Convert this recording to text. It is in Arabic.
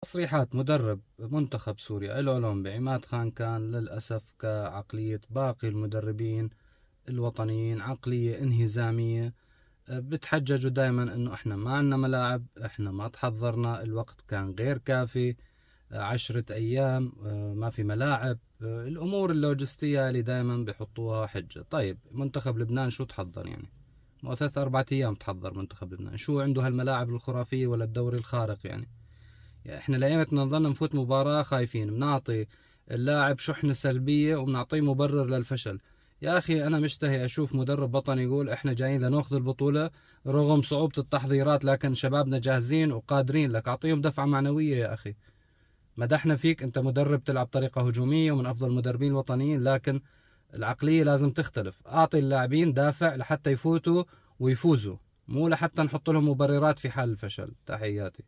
تصريحات مدرب منتخب سوريا الأولمبي عماد خان كان للأسف كعقلية باقي المدربين الوطنيين، عقلية انهزامية. بتحججوا دائما انه احنا ما عنا ملاعب، احنا ما تحضرنا، الوقت كان غير كافي، 10 ايام ما في ملاعب، الامور اللوجستية اللي دائما بيحطوها حجة. طيب منتخب لبنان شو تحضر يعني؟ ما 3 4 ايام تحضر منتخب لبنان، شو عنده هالملاعب الخرافية ولا الدوري الخارق يعني احنا لأيمتنا نظل نفوت مباراة خايفين، بنعطي اللاعب شحنة سلبية وبنعطيه مبرر للفشل. يا أخي أنا مشتهي أشوف مدرب وطني يقول إحنا جايين لنأخذ البطولة رغم صعوبة التحضيرات، لكن شبابنا جاهزين وقادرين، لك أعطيهم دفعة معنوية. يا أخي مدحنا فيك، أنت مدرب تلعب طريقة هجومية ومن أفضل المدربين الوطنيين، لكن العقلية لازم تختلف. أعطي اللاعبين دافع لحتى يفوتوا ويفوزوا، مو لحتى نحط لهم مبررات في حال الفشل. تحياتي.